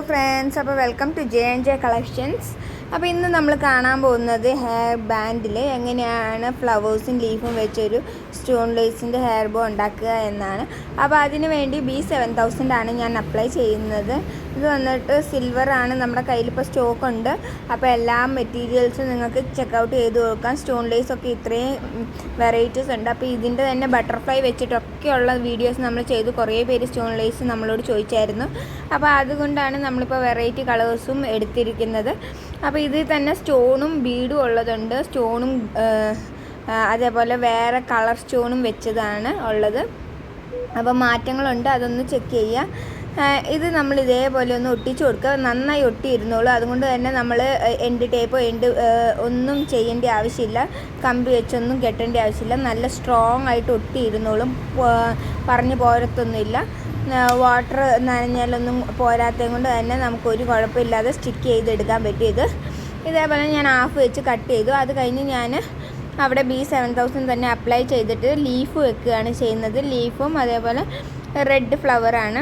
Friends, അപ്പോൾ welcome to J collections. അപ്പോൾ ഇന്ന് നമ്മൾ കാണാൻ പോകുന്നത് ഹെയർ ബാൻഡിൽ എങ്ങനെയാണ് ഫ്ലവേഴ്സും ലീഫും വെച്ചൊരു സ്റ്റോൺ ലേസിൻ്റെ ഹെയർ ബോ ഉണ്ടാക്കുക എന്നാണ്. അപ്പോൾ അതിന് വേണ്ടി B7000 ആണ് ഞാൻ അപ്ലൈ ചെയ്യുന്നത്. ഇത് വന്നിട്ട് സിൽവറാണ്, നമ്മുടെ കയ്യിലിപ്പോൾ സ്റ്റോക്ക് ഉണ്ട്. അപ്പോൾ എല്ലാ മെറ്റീരിയൽസും നിങ്ങൾക്ക് ചെക്കൗട്ട് ചെയ്ത് കൊടുക്കാം. സ്റ്റോൺ ലേസൊക്കെ ഇത്രയും വെറൈറ്റീസ് ഉണ്ട്. അപ്പോൾ ഇതിൻ്റെ തന്നെ ബട്ടർഫ്ലൈ വെച്ചിട്ടൊക്കെയുള്ള വീഡിയോസ് നമ്മൾ ചെയ്തു. കുറേ പേര് സ്റ്റോൺ ലേസ് നമ്മളോട് ചോദിച്ചായിരുന്നു. അപ്പോൾ അതുകൊണ്ടാണ് നമ്മളിപ്പോൾ വെറൈറ്റി കളേഴ്സും എടുത്തിരിക്കുന്നത്. അപ്പോൾ ഇതിൽ തന്നെ സ്റ്റോണും ബീഡും ഉള്ളതുണ്ട്. സ്റ്റോണും അതേപോലെ വേറെ കളർ സ്റ്റോണും വെച്ചതാണ് ഉള്ളത്. അപ്പോൾ മാറ്റങ്ങളുണ്ട്, അതൊന്ന് ചെക്ക് ചെയ്യുക. ഇത് നമ്മൾ ഇതേപോലെ ഒന്ന് ഒട്ടിച്ചു കൊടുക്കുക. നന്നായി ഒട്ടിയിരുന്നോളൂ. അതുകൊണ്ട് തന്നെ നമ്മൾ എൻഡ് ടേപ്പോ ഒന്നും ചെയ്യേണ്ട ആവശ്യമില്ല. കമ്പി വെച്ചൊന്നും കെട്ടേണ്ട ആവശ്യമില്ല. നല്ല സ്ട്രോങ് ആയിട്ട് ഒട്ടിയിരുന്നോളും. പറഞ്ഞു പോരത്തൊന്നുമില്ല. വാട്ടർ നനഞ്ഞാലൊന്നും പോരാത്തത് കൊണ്ട് തന്നെ നമുക്കൊരു കുഴപ്പമില്ലാതെ സ്റ്റിക്ക് ചെയ്തെടുക്കാൻ പറ്റും. ഇതേപോലെ ഞാൻ ഹാഫ് വെച്ച് കട്ട് ചെയ്തു. അത് കഴിഞ്ഞ് ഞാൻ അവിടെ B7000 തന്നെ അപ്ലൈ ചെയ്തിട്ട് ലീഫ് വെക്കുകയാണ് ചെയ്യുന്നത്. ലീഫും അതേപോലെ റെഡ് ഫ്ലവറാണ്.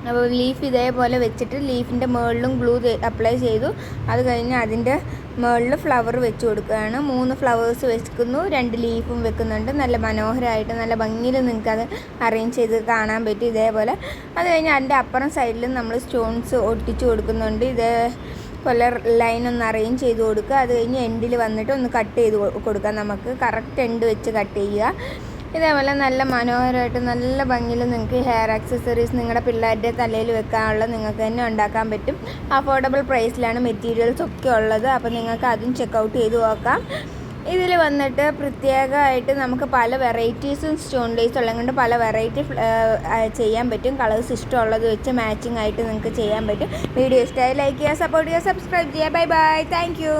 അപ്പോൾ ലീഫ് ഇതേപോലെ വെച്ചിട്ട് ലീഫിൻ്റെ മുകളിലും ഗ്ലൂ അപ്ലൈ ചെയ്തു. അത് കഴിഞ്ഞ് അതിൻ്റെ മുകളിൽ ഫ്ലവർ വെച്ച് കൊടുക്കുകയാണ്. 3 ഫ്ലവേഴ്സ് വെക്കുന്നു, 2 ലീഫും വെക്കുന്നുണ്ട്. നല്ല മനോഹരമായിട്ട് നല്ല ഭംഗിയിൽ നിങ്ങൾക്കത് അറേഞ്ച് ചെയ്ത് കാണാൻ പറ്റും ഇതേപോലെ. അത് കഴിഞ്ഞ് അതിൻ്റെ അപ്പുറം സൈഡിലും നമ്മൾ സ്റ്റോൺസ് ഒട്ടിച്ച് കൊടുക്കുന്നുണ്ട്. ഇതേപോലെ ലൈൻ ഒന്ന് അറേഞ്ച് ചെയ്ത് കൊടുക്കുക. അത് കഴിഞ്ഞ് എൻഡിൽ വന്നിട്ട് ഒന്ന് കട്ട് ചെയ്ത് കൊടുക്കുക. നമുക്ക് കറക്റ്റ് എൻഡ് വെച്ച് കട്ട് ചെയ്യുക. ഇതേപോലെ നല്ല മനോഹരമായിട്ട് നല്ല ഭംഗിയിൽ നിങ്ങൾക്ക് ഹെയർ ആക്സസറീസ് നിങ്ങളുടെ പിള്ളേരുടെ തലയിൽ വെക്കാനുള്ള നിങ്ങൾക്ക് തന്നെ ഉണ്ടാക്കാൻ പറ്റും. അഫോർഡബിൾ പ്രൈസിലാണ് മെറ്റീരിയൽസ് ഒക്കെ ഉള്ളത്. അപ്പോൾ നിങ്ങൾക്ക് അതും ചെക്കൗട്ട് ചെയ്ത് നോക്കാം. ഇതിൽ വന്നിട്ട് പ്രത്യേകമായിട്ട് നമുക്ക് പല വെറൈറ്റീസും സ്റ്റോൺ ലേസ് ഉള്ളത് കൊണ്ട് പല വെറൈറ്റി ചെയ്യാൻ പറ്റും. കളേഴ്സ് ഇഷ്ടമുള്ളത് വെച്ച് മാച്ചിങ് ആയിട്ട് നിങ്ങൾക്ക് ചെയ്യാൻ പറ്റും. വീഡിയോ ഇഷ്ടമായി ലൈക്ക് ചെയ്യുക, സപ്പോർട്ട് ചെയ്യുക, സബ്സ്ക്രൈബ് ചെയ്യുക. Bye bye, thank you.